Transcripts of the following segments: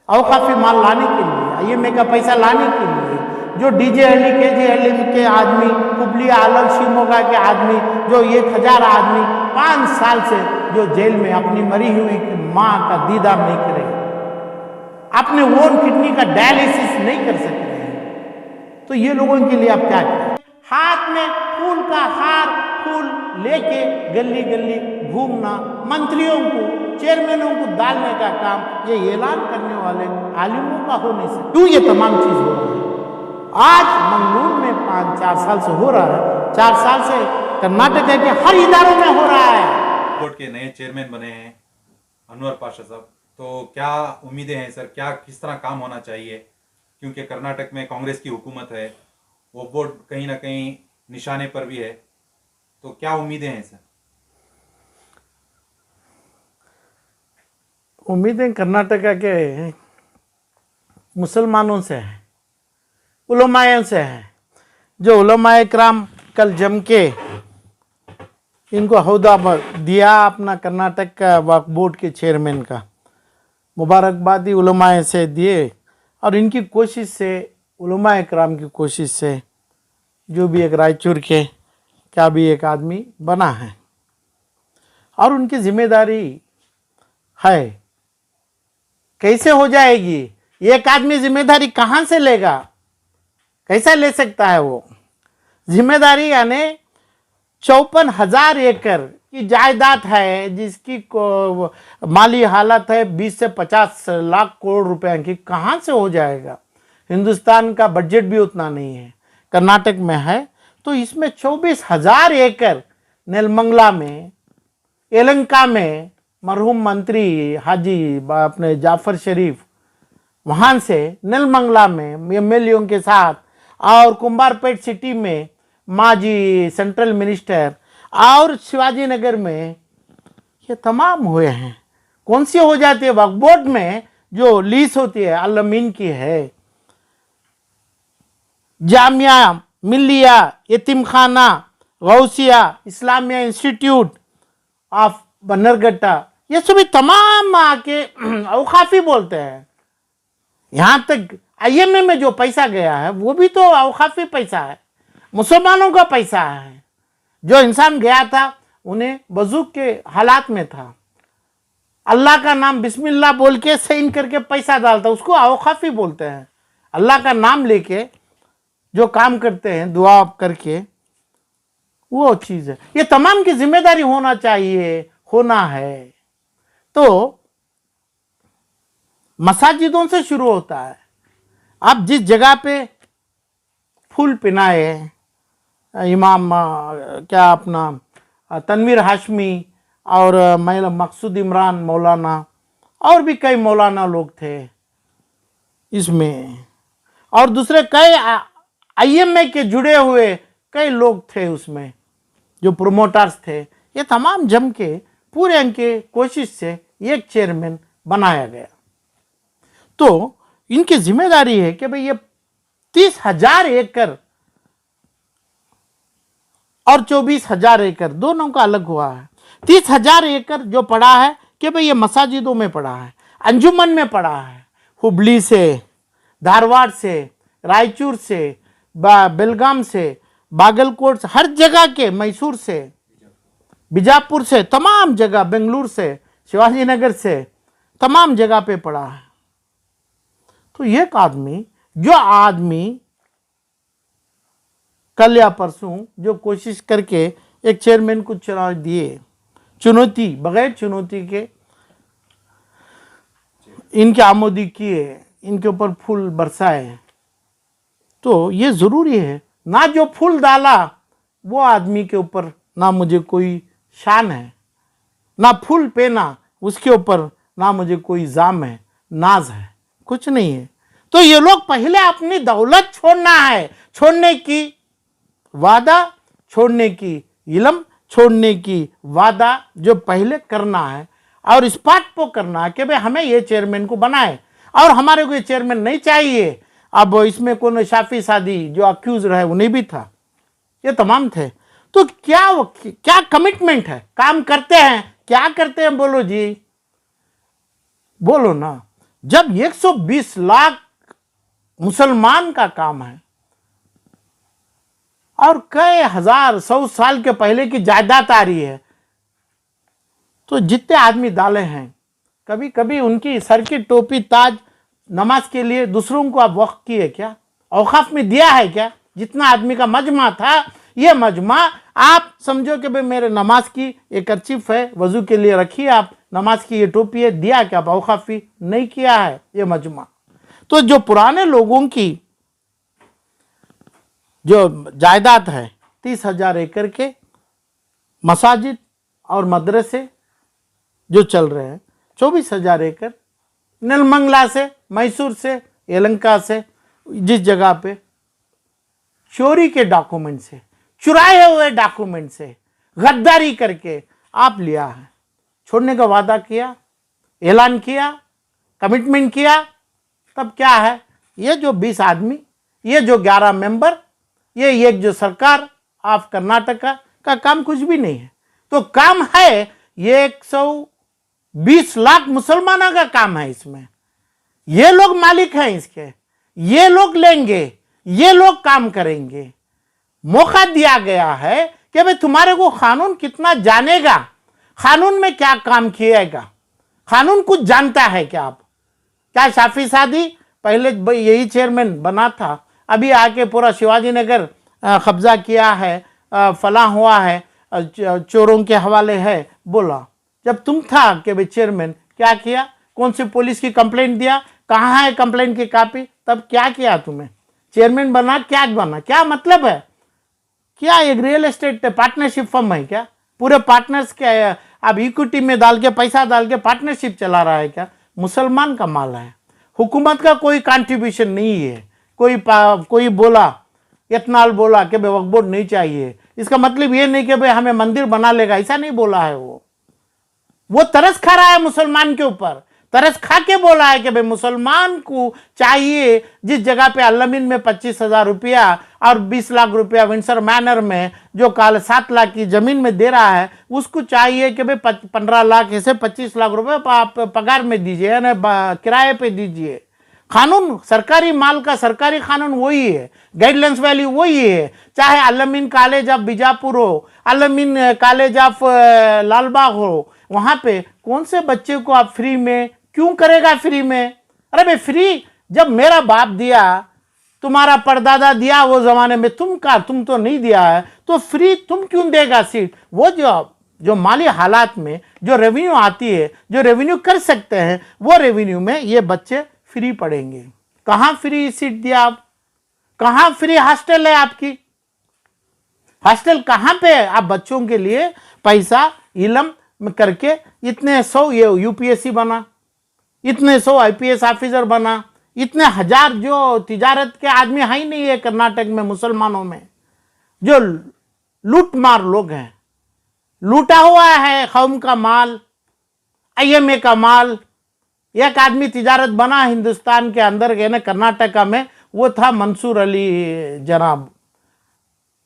अवकाफी माल लाने के लिए, IMA का पैसा लाने के लिए, जो DJLE KJLM के आदमी, हुबली आलम शिमोगा के आदमी, जो 1000 आदमी 5 साल से जो जेल में अपनी मरी हुई माँ का दीदार नहीं करे, अपने ओन किडनी का डायलिसिस नहीं कर सकते हैं, तो ये लोगों के लिए आप क्या करें? हाथ में फूल का हार फूल लेके गली गली घूमना, मंत्रियों को चेयरमैनों को डालने का काम ये ऐलान करने वाले आलिमों का हो नहीं सकता। क्यों ये तमाम चीज हो रही है? आज मंगलूर में 5-4 साल से हो रहा है, 4 साल से कर्नाटक के हर इदारों में हो रहा है। बोर्ड के नए चेयरमैन बने हैं अनवर पाशा साहब, तो क्या उम्मीदें हैं सर, क्या किस तरह काम होना चाहिए? क्योंकि कर्नाटक में कांग्रेस की हुकूमत है, वो बोर्ड कहीं ना कहीं निशाने पर भी है, तो क्या उम्मीदें हैं सर? उम्मीदें कर्नाटक के मुसलमानों से है, उलमाए से है। जो उलमाए कराम कल जम के इनको अहदा दिया अपना कर्नाटक का वक्फ बोर्ड के चेयरमैन का, मुबारकबादी उलमाए से दिए, और इनकी कोशिश से, उलमाए कराम की कोशिश से जो भी एक रायचूर के क्या भी एक आदमी बना है, और उनकी जिम्मेदारी है। कैसे हो जाएगी? एक आदमी जिम्मेदारी कहाँ से लेगा? कैसा ले सकता है वो जिम्मेदारी? यानी 54,000 एकड़ की जायदाद है, जिसकी माली हालत है 20 से 50 लाख करोड़ रुपए की। कहाँ से हो जाएगा? हिंदुस्तान का बजट भी उतना नहीं है, कर्नाटक में है। तो इसमें 24,000 एकड़ नेलमंगला में, एलंका में मरहूम मंत्री हाजी अपने जाफर शरीफ, वहाँ से नेलमंगला में MLA के साथ, और कुंभारपेट सिटी में माजी सेंट्रल मिनिस्टर, और शिवाजी नगर में, ये तमाम हुए हैं। कौन सी हो जाती है? वक्फ बोर्ड में जो लीज होती है अल-अमीन की है, जामिया मिल्लिया, यतीम खाना, गौसिया, इस्लामिया इंस्टीट्यूट ऑफ बन्नरघट्टा, ये सभी तमाम आके अवकाफी बोलते हैं। यहाँ तक IMA में जो पैसा गया है वो भी तो अवकाफी पैसा है, मुसलमानों का पैसा है। जो इंसान गया था उन्हें वजूक के हालात में था, अल्लाह का नाम बिस्मिल्लाह बोल के साइन करके पैसा डालता, उसको अवकाफी बोलते हैं। अल्लाह का नाम लेके जो काम करते हैं दुआ करके, वो चीज़ है। ये तमाम की जिम्मेदारी होना चाहिए, होना है। तो मसाजिदों से शुरू होता है। आप जिस जगह पे फूल पिनाए, इमाम क्या अपना तनवीर हाशमी और मकसूद इमरान मौलाना, और भी कई मौलाना लोग थे इसमें, और दूसरे कई IMA के जुड़े हुए कई लोग थे उसमें, जो प्रोमोटर्स थे। ये तमाम जम के पूरे इनके कोशिश से एक चेयरमैन बनाया गया। तो इनकी जिम्मेदारी है कि भाई ये 30,000 एकड़ और 24,000 एकड़ दोनों का अलग हुआ है। 30,000 एकड़ जो पड़ा है कि भाई ये मसाजिदों में पड़ा है, अंजुमन में पड़ा है, हुबली से, धारवाड़ से, रायचूर से, बेलगाम से, बागलकोट से, हर जगह के, मैसूर से, बीजापुर से, तमाम जगह, बेंगलुरु से, शिवाजी नगर से, तमाम जगह पे पड़ा है। तो एक आदमी, जो आदमी कल या परसों जो कोशिश करके एक चेयरमैन को चुनाव दिए, चुनौती बगैर चुनौती के इनके आमोदी किए, इनके ऊपर फूल बरसाए, तो ये ज़रूरी है ना। जो फूल डाला वो आदमी के ऊपर ना मुझे कोई शान है, ना फूल पहना उसके ऊपर ना मुझे कोई जाम है, नाज है, कुछ नहीं है। तो ये लोग पहले अपनी दौलत छोड़ना है, छोड़ने की वादा, छोड़ने की इल्म, छोड़ने की वादा जो पहले करना है, और इस बात को करना है कि भाई हमें ये चेयरमैन को बनाए, और हमारे को ये चेयरमैन नहीं चाहिए। अब इसमें कौन शाफी सादी जो अक्यूज रहे उन्हें भी था, ये तमाम थे। तो क्या कमिटमेंट है? काम करते हैं, क्या करते हैं? बोलो जी, बोलो ना। जब 120 लाख मुसलमान का काम है और कई हजार 100 साल के पहले की जायदाद आ रही है, तो जितने आदमी डाले हैं, कभी कभी उनकी सर की टोपी ताज नमाज के लिए दूसरों को आप वक्फ किए क्या? औकाफ में दिया है क्या? जितना आदमी का मजमा था, ये मजमा आप समझो कि भाई मेरे नमाज की एक कर्चीफ है, वजू के लिए रखिए, आप नमाज की ये टोपी है, दिया क्या? आप औकाफी नहीं किया है ये मजमा। तो जो पुराने लोगों की जो जायदाद है 30,000 एकड़ के मसाजिद और मदरसे जो चल रहे हैं, 24,000 एकड़ नेलमंगला से, मैसूर से, यलहंका से, जिस जगह पे चोरी के डॉक्यूमेंट से, चुराए हुए डॉक्यूमेंट से, गद्दारी करके आप लिया है, छोड़ने का वादा किया, ऐलान किया, कमिटमेंट किया, तब क्या है? ये जो 20 आदमी, ये जो 11 मेंबर, ये एक जो सरकार ऑफ कर्नाटका का काम कुछ भी नहीं है। तो काम है 120 लाख मुसलमानों का काम है। इसमें ये लोग मालिक हैं इसके, ये लोग लेंगे, ये लोग काम करेंगे। मौका दिया गया है कि भाई तुम्हारे को कानून कितना जानेगा, कानून में क्या काम किएगा, कानून कुछ जानता है क्या आप? क्या शाफी सादी पहले यही चेयरमैन बना था, अभी आके पूरा शिवाजी नगर कब्जा किया है, फला हुआ है, चोरों के हवाले है, बोला। जब तुम था कि भाई चेयरमैन, क्या किया? कौन सी पुलिस की कंप्लेंट दिया? कहाँ है कंप्लेंट की कॉपी? तब क्या किया? तुम्हें चेयरमैन बना, क्या बना, क्या मतलब है? क्या एक रियल एस्टेट पार्टनरशिप फर्म है क्या? पूरे पार्टनर्स के अब इक्विटी में डाल के, पैसा डाल के पार्टनरशिप चला रहा है क्या? मुसलमान का माल है, हुकूमत का कोई कंट्रीब्यूशन नहीं है। कोई बोला, इतनाल बोला कि भाई वक्फ बोर्ड नहीं चाहिए, इसका मतलब ये नहीं कि भाई हमें मंदिर बना लेगा, ऐसा नहीं बोला है। वो तरस खा रहा है मुसलमान के ऊपर, तरस खा के बोला है कि भाई मुसलमान को चाहिए, जिस जगह पे अल्लामीन में 25,000 रुपया और 20 लाख रुपया विंडसर मैनर में जो काल 7 लाख की जमीन में दे रहा है, उसको चाहिए कि भाई 15 लाख ऐसे 25 लाख रुपए आप पगार में दीजिए, ना किराए पे दीजिए। कानून सरकारी माल का सरकारी कानून वही है, गाइडलाइंस वैल्यू वही है। चाहे अल्लामीन कॉलेज ऑफ बीजापुर हो, अल्लामीन कॉलेज ऑफ लालबाग हो, वहां पे कौन से बच्चे को आप फ्री में क्यों करेगा? फ्री में? अरे भाई फ्री जब मेरा बाप दिया, तुम्हारा परदादा दिया वो जमाने में, तुम तो नहीं दिया है, तो फ्री तुम क्यों देगा सीट? वो जो माली हालात में जो रेवेन्यू आती है, जो रेवेन्यू कर सकते हैं, वो रेवेन्यू में ये बच्चे फ्री पढ़ेंगे। कहाँ फ्री सीट दिया आप? कहाँ फ्री हॉस्टल है आपकी? हॉस्टल कहाँ पे? आप बच्चों के लिए पैसा इलम करके इतने 100 ये यूपीएससी बना, इतने 100 आईपीएस ऑफिसर बना, इतने हजार जो तिजारत के आदमी है ही नहीं है कर्नाटक में, मुसलमानों में जो लूटमार लोग हैं, लूटा हुआ है कौम का माल, आईएमए का माल। एक आदमी तिजारत बना हिंदुस्तान के अंदर गए ना, कर्नाटका में, वो था मंसूर अली जनाब।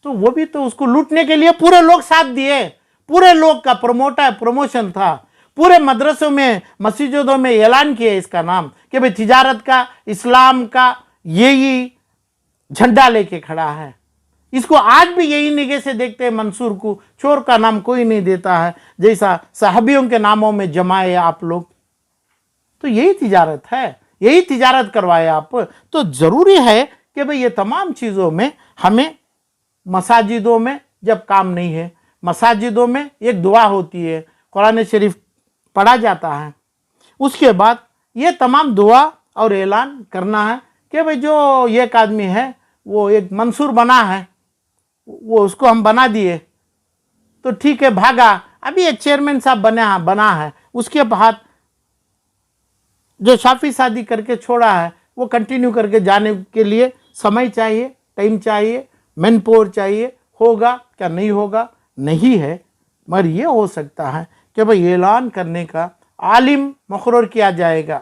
तो वो भी तो उसको लूटने के लिए पूरे लोग साथ दिए, पूरे लोग का प्रमोशन था, पूरे मदरसों में, मस्जिदों में ऐलान किए इसका नाम कि भाई तिजारत का, इस्लाम का यही झंडा लेके खड़ा है। इसको आज भी यही निगाह से देखते हैं। मंसूर को चोर का नाम कोई नहीं देता है, जैसा साहबियों के नामों में जमाए आप लोग। तो यही तिजारत है, यही तिजारत करवाए आप। तो जरूरी है कि भाई ये तमाम चीज़ों में हमें, मसाजिदों में जब काम नहीं है, मसाजिदों में एक दुआ होती है, कुरान शरीफ पढ़ा जाता है, उसके बाद ये तमाम दुआ और ऐलान करना है कि भाई जो एक आदमी है वो एक मंसूर बना है, वो उसको हम बना दिए तो ठीक है, भागा। अभी एक चेयरमैन साहब बना है, उसके बाद जो शाफी शादी करके छोड़ा है वो कंटिन्यू करके जाने के लिए समय चाहिए, टाइम चाहिए, मैन पावर चाहिए। होगा क्या? नहीं होगा, नहीं है। मगर ये हो सकता है कि भाई ऐलान करने का आलिम मुकर्रर किया जाएगा।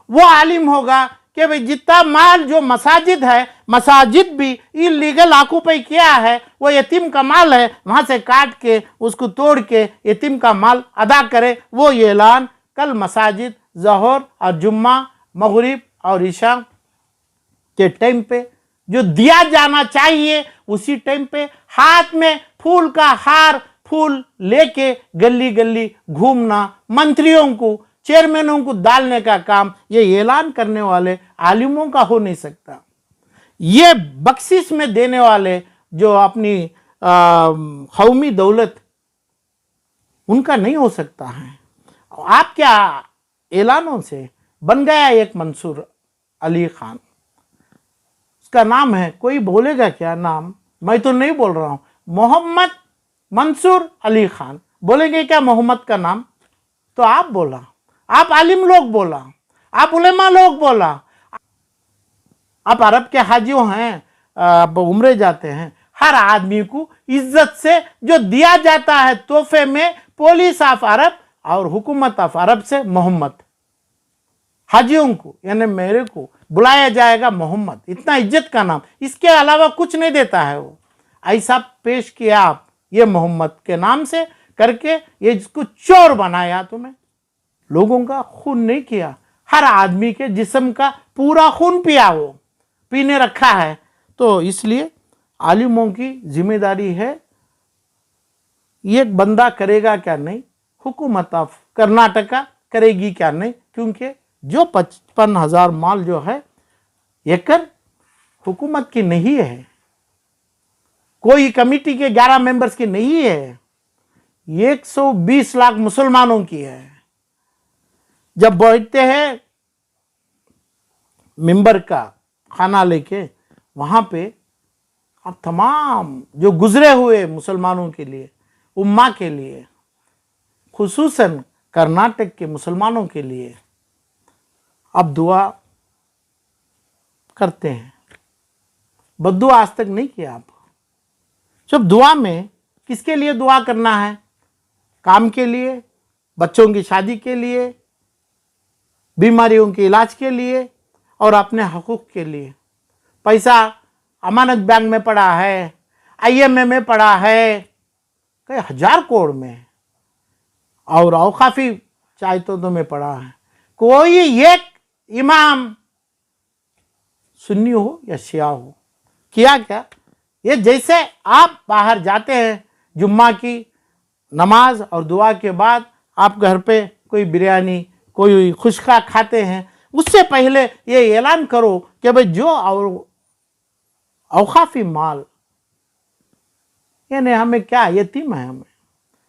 वो आलिम होगा कि भाई जितना माल जो मसाजिद है, मसाजिद भी इलीगल ऑक्यूपाई किया है, वो यतीम का माल है, वहाँ से काट के उसको तोड़ के यतीम का माल अदा करे। वो ऐलान कल मसाजिद ज़ोहर और जुम्मा, मगरिब और इशा के टाइम पे जो दिया जाना चाहिए उसी टाइम पे हाथ में फूल का हार फूल लेके गली गली घूमना, मंत्रियों को चेयरमैनों को डालने का काम ये ऐलान करने वाले आलिमों का हो नहीं सकता। ये बख्शिश में देने वाले जो अपनी कौमी दौलत उनका नहीं हो सकता है। आप क्या ऐलानों से बन गया एक मंसूर अली खान, उसका नाम है, कोई बोलेगा क्या नाम, मैं तो नहीं बोल रहा हूं, मोहम्मद मंसूर अली खान। बोलेंगे क्या मोहम्मद का नाम? तो आप बोला, आप आलिम लोग बोला, आप उलेमा लोग बोला, आप अरब के हाजियों हैं, आप उम्रे जाते हैं, हर आदमी को इज्जत से जो दिया जाता है तोहफे में, पुलिस ऑफ अरब और हुकूमत ऑफ अरब से मोहम्मद, हाजियों को यानी मेरे को बुलाया जाएगा मोहम्मद, इतना इज्जत का नाम, इसके अलावा कुछ नहीं देता है वो। ऐसा पेश किया आप ये मोहम्मद के नाम से करके, ये जिसको चोर बनाया तुम्हें, लोगों का खून नहीं किया, हर आदमी के जिस्म का पूरा खून पिया, वो पीने रखा है। तो इसलिए आलिमों की जिम्मेदारी है, ये बंदा करेगा क्या नहीं, हुकूमत ऑफ कर्नाटका करेगी क्या नहीं, क्योंकि जो 55,000 माल जो है एकड़ हुकूमत की नहीं है, कोई कमेटी के 11 मेंबर्स की नहीं है, 120 लाख मुसलमानों की है। जब बैठते हैं मिंबर का खाना लेके, वहां पे अब तमाम जो गुजरे हुए मुसलमानों के लिए, उम्मा के लिए, खुसूसन कर्नाटक के मुसलमानों के लिए अब दुआ करते हैं। बद्दुआ आज तक नहीं किया आप। जब दुआ में किसके लिए दुआ करना है? काम के लिए, बच्चों की शादी के लिए, बीमारियों के इलाज के लिए और अपने हकूक के लिए। पैसा अमानत बैंक में पड़ा है, IMF में पड़ा है, कई 1000 करोड़ में, और औकाफी चाहतों में पड़ा है। कोई एक इमाम सुन्नी हो या शिया हो, किया क्या? ये जैसे आप बाहर जाते हैं जुम्मा की नमाज और दुआ के बाद, आप घर पे कोई बिरयानी, कोई खुशका खाते हैं, उससे पहले ये ऐलान करो कि भाई जो औकाफी माल, यानी हमें क्या यतीम है, हमें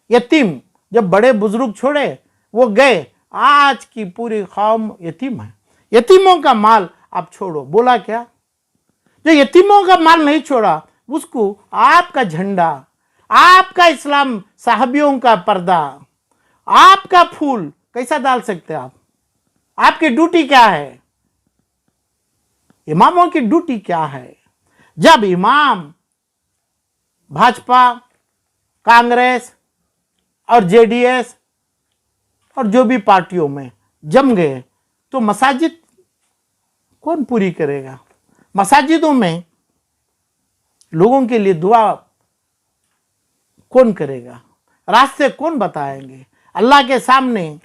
यतीम, जब बड़े बुजुर्ग छोड़े वो गए, आज की पूरी कौम यतीम है, यतीमों का माल आप छोड़ो। बोला क्या? जो यतीमों का माल नहीं छोड़ा उसको आपका झंडा, आपका इस्लाम साहबियों का पर्दा, आपका फूल कैसा डाल सकते आप? आपकी ड्यूटी क्या है? इमामों की ड्यूटी क्या है? जब इमाम भाजपा, कांग्रेस और JDS और जो भी पार्टियों में जम गए तो मसाजिद कौन पूरी करेगा? मसाजिदों में लोगों के लिए दुआ कौन करेगा? रास्ते कौन बताएंगे? अल्लाह के सामने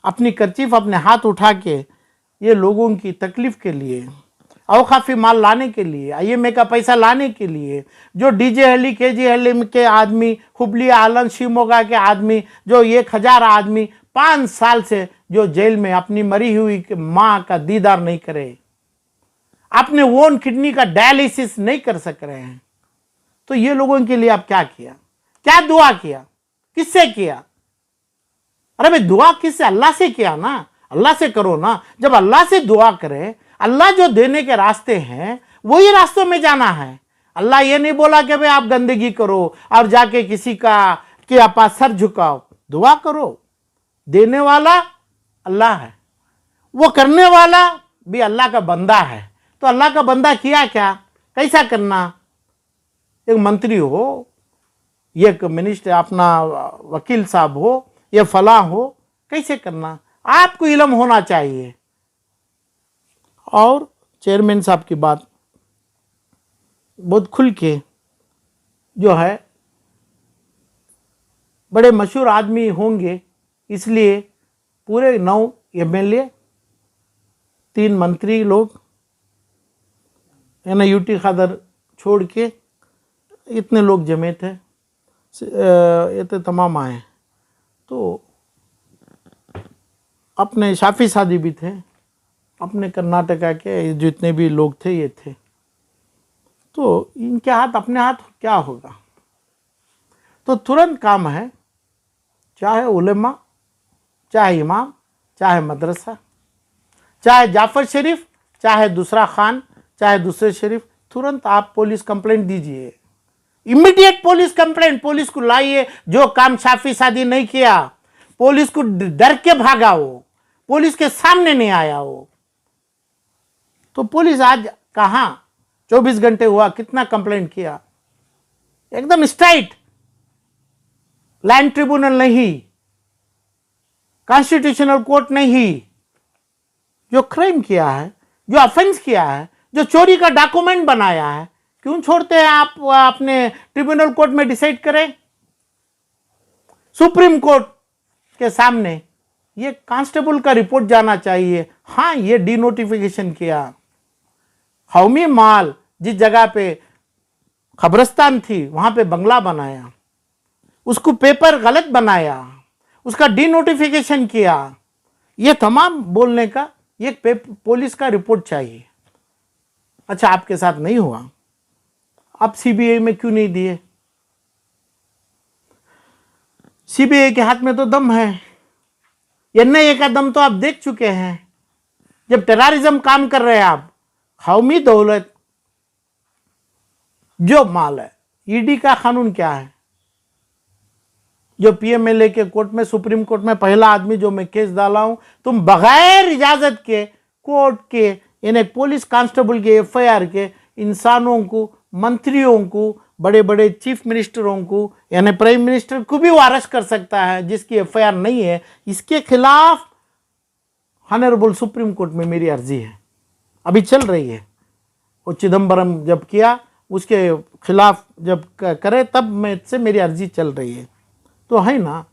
अपनी करचीफ अपने हाथ उठा के ये लोगों की तकलीफ के लिए, औकाफी माल लाने के लिए, IMF का पैसा लाने के लिए, जो DJ हल्ली KG हल्ली के आदमी, हुबली आलन शिमोगा के आदमी, जो 1000 आदमी 5 साल से जो जेल में अपनी मरी हुई माँ का दीदार नहीं करे, अपने ओन किडनी का डायलिसिस नहीं कर सक रहे हैं, तो ये लोगों के लिए आप क्या किया? क्या दुआ किया? किससे किया? अरे भाई दुआ किससे? अल्लाह से किया ना, अल्लाह से करो ना। जब अल्लाह से दुआ करे, अल्लाह जो देने के रास्ते हैं वही रास्तों में जाना है। अल्लाह ये नहीं बोला कि भाई आप गंदगी करो और जाके किसी का कि आप सर झुकाओ। दुआ करो, देने वाला अल्लाह है, वो करने वाला भी अल्लाह का बंदा है। तो अल्लाह का बंदा किया क्या? कैसा करना? एक मंत्री हो, एक मिनिस्टर, अपना वकील साहब हो, ये फला हो, कैसे करना? आपको इल्म होना चाहिए। और चेयरमैन साहब की बात बहुत खुल के जो है, बड़े मशहूर आदमी होंगे इसलिए पूरे 9 MLA, 3 मंत्री लोग, यूटी खादर छोड़ के इतने लोग जमे थे, ये तो तमाम आए। तो अपने शाफी सादी भी थे, अपने कर्नाटका के जितने भी लोग थे ये थे। तो इनके हाथ अपने हाथ क्या होगा? तो तुरंत काम है, चाहे उलेमा, चाहे इमाम, चाहे मदरसा, चाहे जाफर शरीफ, चाहे दूसरा खान, चाहे दूसरे शरीफ, तुरंत आप पुलिस कंप्लेंट दीजिए, इमीडिएट पुलिस कंप्लेंट। पुलिस को लाइए, जो काम शाफी सादी नहीं किया, पुलिस को डर के भागा हो, पुलिस के सामने नहीं आया हो। तो पुलिस आज कहां 24 घंटे हुआ, कितना कंप्लेंट किया? एकदम स्ट्राइट, लैंड ट्रिब्यूनल नहीं, कॉन्स्टिट्यूशनल कोर्ट नहीं। जो क्राइम किया है, जो ऑफेंस किया है, जो चोरी का डॉक्यूमेंट बनाया है, क्यों छोड़ते हैं आप अपने ट्रिब्यूनल कोर्ट में डिसाइड करें? सुप्रीम कोर्ट के सामने ये कांस्टेबल का रिपोर्ट जाना चाहिए। हाँ, ये डिनोटिफिकेशन किया, हौमी माल जिस जगह पे खबरस्तान थी वहां पे बंगला बनाया, उसको पेपर गलत बनाया, उसका डिनोटिफिकेशन किया, ये तमाम बोलने का ये पुलिस का रिपोर्ट चाहिए। अच्छा, आपके साथ नहीं हुआ, आप सीबीआई में क्यों नहीं दिए? सीबीआई के हाथ में तो दम है, एनआईए का दम तो आप देख चुके हैं। जब टेररिज्म काम कर रहे हैं आप, कौमी दौलत जो माल है, ईडी का कानून क्या है? जो पीएमएलए के कोर्ट में, सुप्रीम कोर्ट में पहला आदमी जो मैं केस डाला हूं, तुम बगैर इजाजत के कोर्ट के, यानी पुलिस कांस्टेबल के एफआईआर के, इंसानों को, मंत्रियों को, बड़े बड़े चीफ मिनिस्टरों को, यानी प्राइम मिनिस्टर को भी वो अरेस्ट कर सकता है जिसकी एफआईआर नहीं है। इसके खिलाफ ऑनरेबल सुप्रीम कोर्ट में मेरी अर्जी है, अभी चल रही है। वो चिदम्बरम जब किया, उसके खिलाफ जब करे, तब मैं से मेरी अर्जी चल रही है, तो है ना।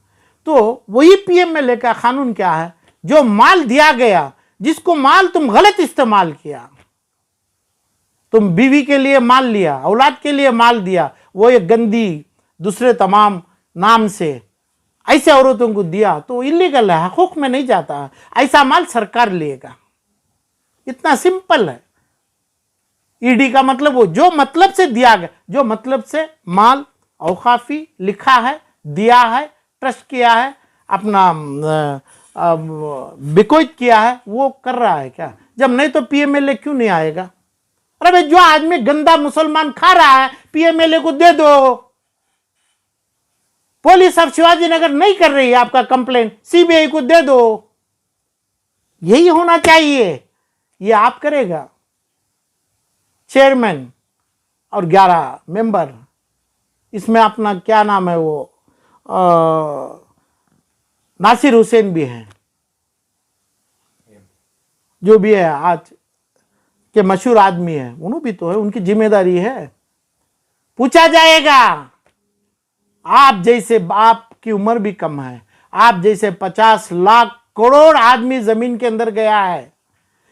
तो वही पीएमएलए का कानून क्या है? जो माल दिया गया, जिसको माल तुम गलत इस्तेमाल किया, तुम बीवी के लिए माल लिया, औलाद के लिए माल दिया, वो एक गंदी दूसरे तमाम नाम से ऐसे औरतों को दिया, तो इलीगल है, हकूक में नहीं जाता। ऐसा माल सरकार लेगा, इतना सिंपल है। ईडी का मतलब वो जो मतलब से दिया गया, जो मतलब से माल औकाफी लिखा है, दिया है, ट्रस्ट किया है, अपना बिकोइत किया है, वो कर रहा है क्या? जब नहीं तो पीएमएलए क्यों नहीं आएगा? अरे भाई, जो आदमी गंदा मुसलमान खा रहा है, पीएमएलए को दे दो। पुलिस अब शिवाजी नगर नहीं कर रही है आपका कंप्लेंट, सीबीआई को दे दो। यही होना चाहिए, ये आप करेगा। चेयरमैन और 11 मेंबर, इसमें अपना क्या नाम है वो, नासिर हुसैन भी हैं, जो भी है आज के मशहूर आदमी है, उन्होंने भी तो है, उनकी जिम्मेदारी है। पूछा जाएगा। आप जैसे, आपकी उम्र भी कम है, आप जैसे 50 लाख करोड़ आदमी जमीन के अंदर गया है,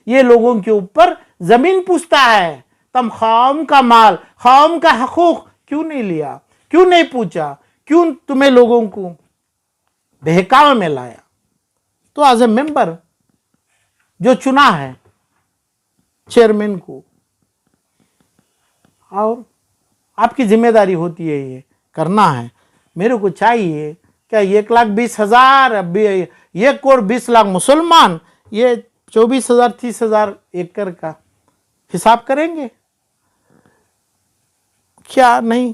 ये लोगों के ऊपर जमीन पूछता है, तुम कौम का माल, कौम का हकूक क्यों नहीं लिया, क्यों नहीं पूछा, क्यों तुम्हें लोगों को बहकावे में लाया? तो एज ए मेंबर जो चुना है चेयरमैन को, और आपकी जिम्मेदारी होती है ये करना है। मेरे को चाहिए क्या 1,20,000, 1,20,00,000 मुसलमान, ये 24,000 30,000 एकड़ का हिसाब करेंगे क्या? नहीं,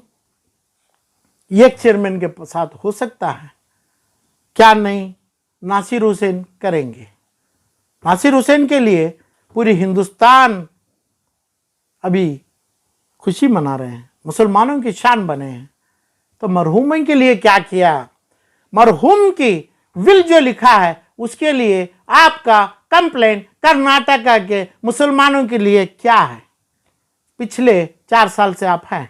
एक चेयरमैन के साथ हो सकता है, क्या नहीं? नासिर हुसैन करेंगे। नासिर हुसैन के लिए पूरी हिंदुस्तान अभी खुशी मना रहे हैं, मुसलमानों की शान बने हैं। तो मरहूम के लिए क्या किया? मरहूम की विल जो लिखा है उसके लिए आपका कंप्लेंट कर्नाटका के मुसलमानों के लिए क्या है? पिछले 4 साल से आप हैं,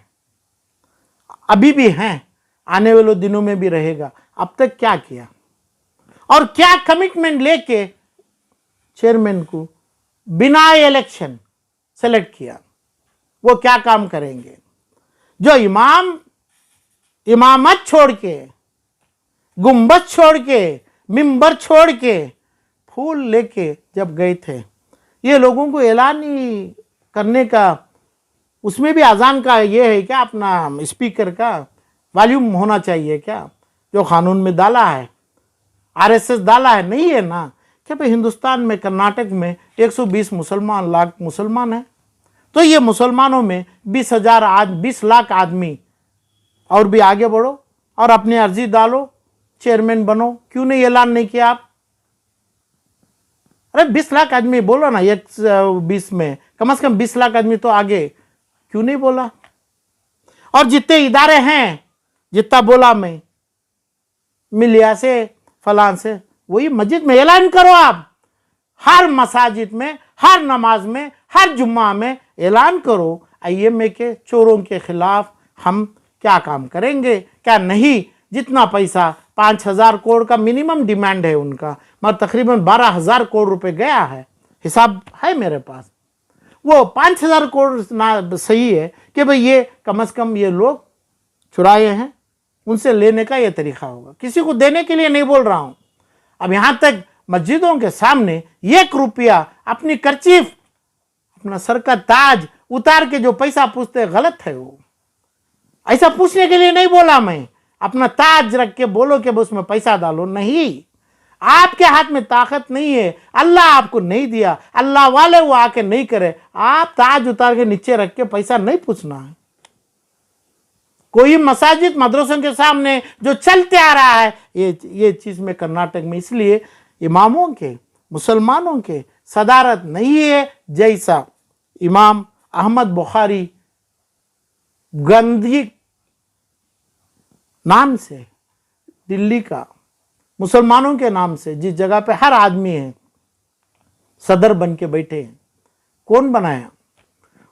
अभी भी हैं, आने वाले दिनों में भी रहेगा। अब तक क्या किया और क्या कमिटमेंट लेके चेयरमैन को बिना इलेक्शन सेलेक्ट किया, वो क्या काम करेंगे? जो इमामत छोड़ के, गुंबद छोड़ के, मिंबर छोड़ के, फूल लेके जब गए थे, ये लोगों को ऐलान ही करने का, उसमें भी अजान का ये है क्या, अपना स्पीकर का वॉल्यूम होना चाहिए क्या, जो कानून में डाला है, आरएसएस डाला है? नहीं है ना। क्या भाई, हिंदुस्तान में कर्नाटक में 120 लाख मुसलमान हैं, तो ये मुसलमानों में 20 लाख आदमी, और भी आगे बढ़ो और अपनी अर्जी डालो, चेयरमैन बनो। क्यों नहीं ऐलान नहीं किया आप? अरे 20 लाख आदमी बोलो ना, 120 में कम से कम 20 लाख आदमी तो आगे, क्यों नहीं बोला? और जितने इदारे हैं, जितना बोला मैं, मिलिया से, फलान से, वही मस्जिद में ऐलान करो आप। हर मसाजिद में, हर नमाज में, हर जुम्मा में ऐलान करो, आईएमए के चोरों के खिलाफ हम क्या काम करेंगे, क्या नहीं। जितना पैसा 5,000 करोड़ का मिनिमम डिमांड है उनका, मगर तकरीबन 12,000 करोड़ रुपए गया है, हिसाब है मेरे पास। वो 5,000 करोड़ ना सही है कि भाई ये कम से कम ये लोग चुराए हैं, उनसे लेने का ये तरीका होगा, किसी को देने के लिए नहीं बोल रहा हूं। अब यहां तक मस्जिदों के सामने 1 रुपया अपनी कर्चीफ, अपना सर का ताज उतार के जो पैसा पूछते, गलत है वो। ऐसा पूछने के लिए नहीं बोला मैं, अपना ताज रख के बोलो कि उसमें पैसा डालो, नहीं। आपके हाथ में ताकत नहीं है, अल्लाह आपको नहीं दिया, अल्लाह वाले वो आके नहीं करे, आप ताज उतार के नीचे रख के पैसा नहीं पूछना है। कोई मसाजिद मदरसों के सामने जो चलते आ रहा है, ये चीज में कर्नाटक में इसलिए इमामों के, मुसलमानों के सदारत नहीं है। जैसा इमाम अहमद बुखारी गंदगी नाम से दिल्ली का, मुसलमानों के नाम से जिस जगह पे हर आदमी है सदर बन के बैठे हैं, कौन बनाया?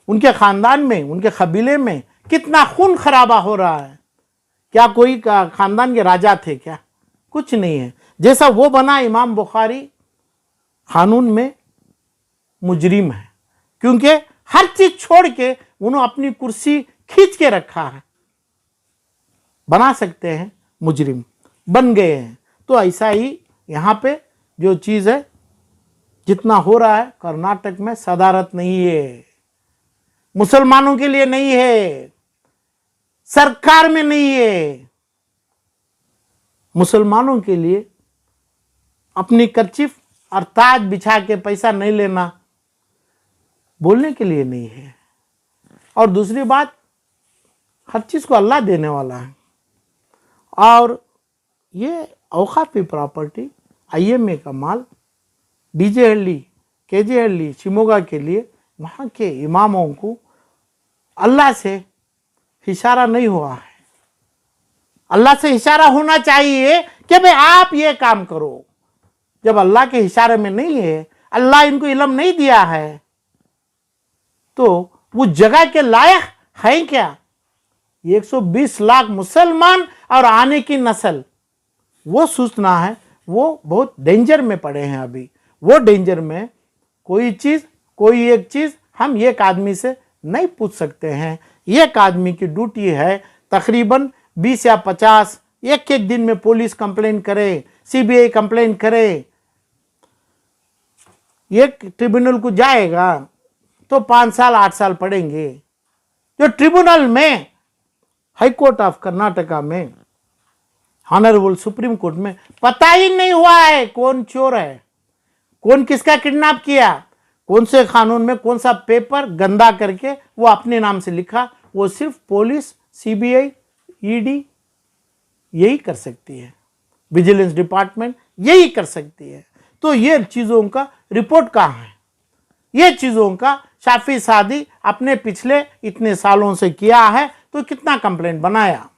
उनके खानदान में, उनके कबीले में कितना खून खराबा हो रहा है। क्या कोई खानदान के राजा थे क्या? कुछ नहीं है। जैसा वो बना इमाम बुखारी, कानून में मुजरिम है, क्योंकि हर चीज छोड़ के उन्होंने अपनी कुर्सी खींच के रखा है। बना सकते हैं मुजरिम, बन गए हैं। तो ऐसा ही यहाँ पे जो चीज़ है, जितना हो रहा है कर्नाटक में, सदारत नहीं है, मुसलमानों के लिए नहीं है, सरकार में नहीं है, मुसलमानों के लिए अपनी कर्चिफ और ताज बिछा के पैसा नहीं लेना, बोलने के लिए नहीं है। और दूसरी बात, हर चीज को अल्लाह देने वाला है। और ये औकाफी प्रॉपर्टी, आईएमए का माल, डीजे हल्ली, केजे हल्ली, शिमोगा के लिए वहाँ के इमामों को अल्लाह से इशारा नहीं हुआ है। अल्लाह से इशारा होना चाहिए कि भाई आप ये काम करो। जब अल्लाह के इशारे में नहीं है, अल्लाह इनको इल्म नहीं दिया है, तो वो जगह के लायक है क्या? 120 लाख मुसलमान और आने की नस्ल, वो सोचना है, वो बहुत डेंजर में पड़े हैं अभी। वो डेंजर में कोई एक चीज हम एक आदमी से नहीं पूछ सकते हैं। एक आदमी की ड्यूटी है तकरीबन 20 या 50, एक दिन में पुलिस कंप्लेन करे, सीबीआई कंप्लेन करे, एक ट्रिब्यूनल को जाएगा तो 5 साल 8 साल पड़ेंगे। जो ट्रिब्यूनल में, हाई कोर्ट ऑफ कर्नाटका में, ऑनरेबल सुप्रीम कोर्ट में पता ही नहीं हुआ है कौन चोर है, कौन किसका किडनैप किया, कौन से कानून में कौन सा पेपर गंदा करके वो अपने नाम से लिखा, वो सिर्फ पुलिस, सीबीआई, ईडी यही कर सकती है, विजिलेंस डिपार्टमेंट यही कर सकती है। तो ये चीज़ों का रिपोर्ट कहाँ है? ये चीज़ों का शाफी सादी अपने पिछले इतने सालों से किया है, तो कितना कंप्लेंट बनाया?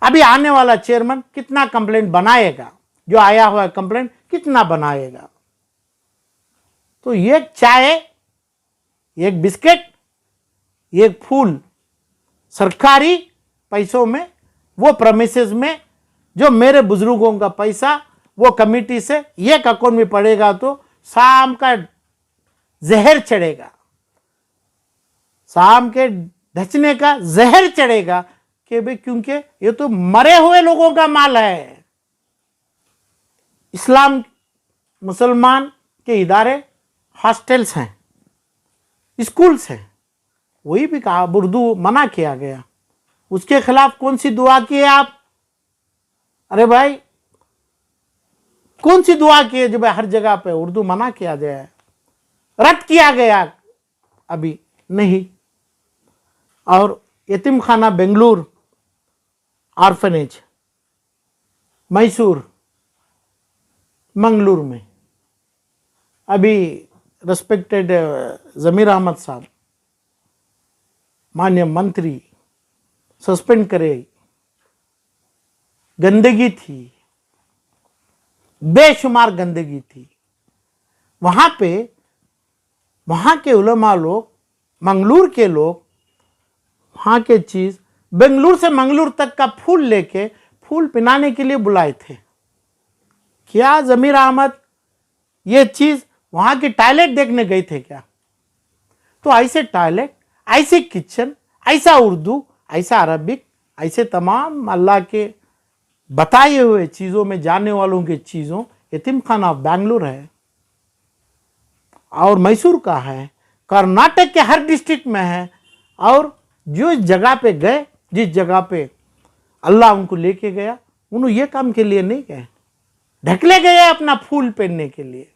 अभी आने वाला चेयरमैन कितना कंप्लेंट बनाएगा? जो आया हुआ कंप्लेंट कितना बनाएगा? तो एक चाय, एक बिस्किट, एक फूल सरकारी पैसों में, वो प्रेमिसेस में, जो मेरे बुजुर्गों का पैसा वो कमेटी से एक अकाउंट में पड़ेगा तो शाम का जहर चढ़ेगा, शाम के ढचने का जहर चढ़ेगा कि भाई क्योंकि ये तो मरे हुए लोगों का माल है। इस्लाम मुसलमान के इदारे हॉस्टल्स हैं, स्कूल्स हैं, वही भी कहा उर्दू मना किया गया, उसके खिलाफ कौन सी दुआ की है आप? अरे भाई कौन सी दुआ की है जब हर जगह पे उर्दू मना किया जाए, रद्द किया गया? अभी नहीं। और यतीम खाना बेंगलुरु ऑर्फनेज मैसूर मंगलुरु में अभी रेस्पेक्टेड जमीर अहमद साहब माननीय मंत्री सस्पेंड करे, गंदगी थी, बेशुमार गंदगी थी वहां पे। वहां के उलमा लोग, मंगलुरु के लोग वहां के चीज बेंगलुरु से मंगलुरु तक का फूल लेके फूल पिनाने के लिए बुलाए थे। क्या जमीर अहमद ये चीज वहां की टॉयलेट देखने गए थे क्या? तो ऐसे टॉयलेट, ऐसे किचन, ऐसा उर्दू, ऐसा अरबिक, ऐसे तमाम अल्लाह के बताए हुए चीजों में जाने वालों की चीजों, यतीम खाना बेंगलुरु है और मैसूर का है, कर्नाटक के हर डिस्ट्रिक्ट में है। और जो जगह पे गए, जिस जगह पे अल्लाह उनको लेके गया, उन्होंने ये काम के लिए नहीं गए, ढकले गए अपना फूल पहनने के लिए,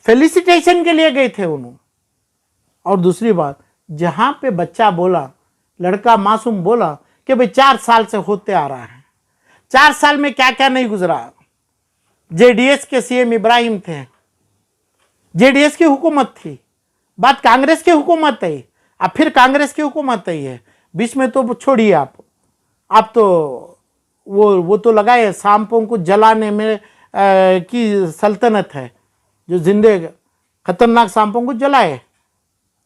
फेलिसिटेशन के लिए गए थे उन्होंने। और दूसरी बात, जहां पे बच्चा बोला, लड़का मासूम बोला कि भाई 4 साल से होते आ रहा है, 4 साल में क्या क्या नहीं गुजरा। जेडीएस के सीएम इब्राहिम थे, जेडीएस की हुकूमत थी, बात कांग्रेस की हुकूमत है, अब फिर कांग्रेस की हुकूमत है, बीच में तो छोड़िए आप तो वो तो लगाए सांपों को जलाने में की सल्तनत है, जो जिंदे खतरनाक सांपों को जलाए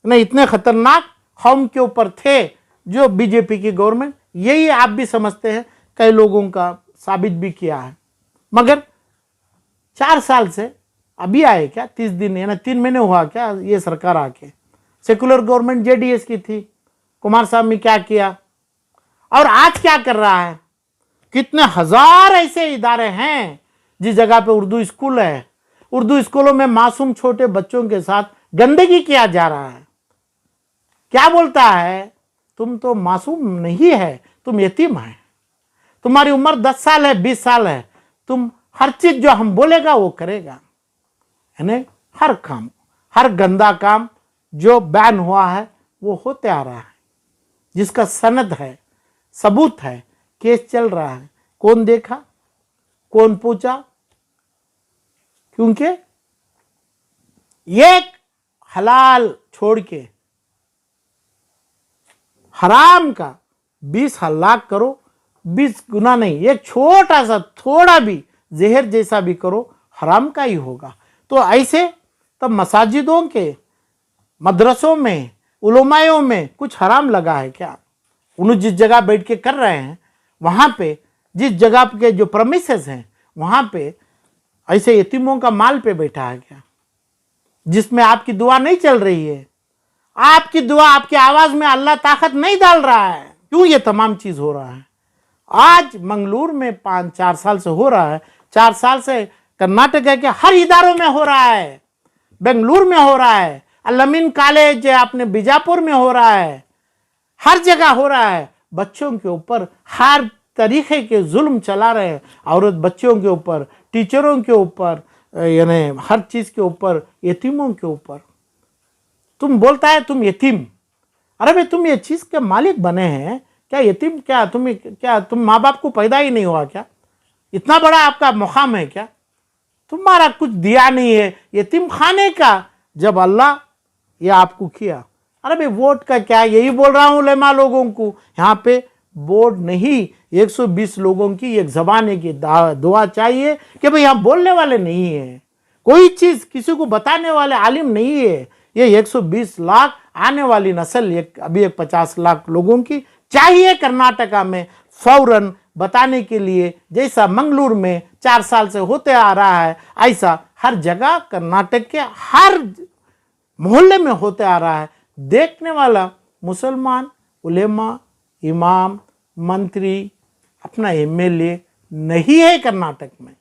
नहीं, इतने खतरनाक हम के ऊपर थे जो बीजेपी की गवर्नमेंट, यही आप भी समझते हैं, कई लोगों का साबित भी किया है। मगर 4 साल से अभी आए क्या, 30 दिन यानी 3 महीने हुआ क्या ये सरकार आके? सेकुलर गवर्नमेंट जेडीएस की थी, कुमार साहब ने क्या किया और आज क्या कर रहा है? कितने हजार ऐसे इदारे हैं जिस जगह पे उर्दू स्कूल है, उर्दू स्कूलों में मासूम छोटे बच्चों के साथ गंदगी किया जा रहा है। क्या बोलता है, तुम तो मासूम नहीं है, तुम यतीम है, तुम्हारी उम्र 10 साल है, 20 साल है, तुम हर चीज जो हम बोलेगा वो करेगा। यानी हर काम, हर गंदा काम जो बैन हुआ है वो होते आ रहा है, जिसका सनद है, सबूत है, केस चल रहा है। कौन देखा, कौन पूछा? क्योंकि एक हलाल छोड़ के हराम का 20 लाख करो, 20 गुना नहीं, एक छोटा सा थोड़ा भी जहर जैसा भी करो, हराम का ही होगा। तो ऐसे तब मसाजिदों के, मदरसों में, उलमायों में कुछ हराम लगा है क्या? उन्होंने जिस जगह बैठ के कर रहे हैं, वहां पे जिस जगह के जो प्रमिसेस हैं, वहां पे ऐसे यतीमों का माल पे बैठा है क्या, जिसमें आपकी दुआ नहीं चल रही है? आपकी दुआ, आपकी आवाज में अल्लाह ताकत नहीं डाल रहा है। क्यों ये तमाम चीज हो रहा है? आज मंगलुरु में 5-4 साल से हो रहा है, 4 साल से कर्नाटक के हर इदारों में हो रहा है, बेंगलुरु में हो रहा है, अलमीन कॉलेज आपने बीजापुर में हो रहा है, हर जगह हो रहा है। बच्चों के ऊपर हर तरीके के जुल्म चला रहे हैं, औरत बच्चों के ऊपर, टीचरों के ऊपर, यानी हर चीज के ऊपर, यतीमों के ऊपर। तुम बोलता है तुम यतीम, अरे भाई तुम ये चीज के मालिक बने हैं क्या? यतीम क्या तुम माँ बाप को पैदा ही नहीं हुआ क्या? इतना बड़ा आपका मुकाम है क्या? तुम्हारा कुछ दिया नहीं है यतीम खाने का, जब अल्लाह ये आपको किया। अरे भाई वोट का क्या, यही बोल रहा हूं उलेमा लोगों को, यहाँ पे वोट नहीं, 120 लोगों की एक जबान की दुआ चाहिए कि भाई यहाँ बोलने वाले नहीं है, कोई चीज किसी को बताने वाले आलिम नहीं है। ये 120 लाख आने वाली नस्ल, अभी एक 50 लाख लोगों की चाहिए कर्नाटका में फौरन बताने के लिए, जैसा मंगलुरु में 4 साल से होते आ रहा है, ऐसा हर जगह कर्नाटक के हर मोहल्ले में होते आ रहा है। देखने वाला मुसलमान, उलेमा, इमाम, मंत्री, अपना एमएलए नहीं है कर्नाटक में।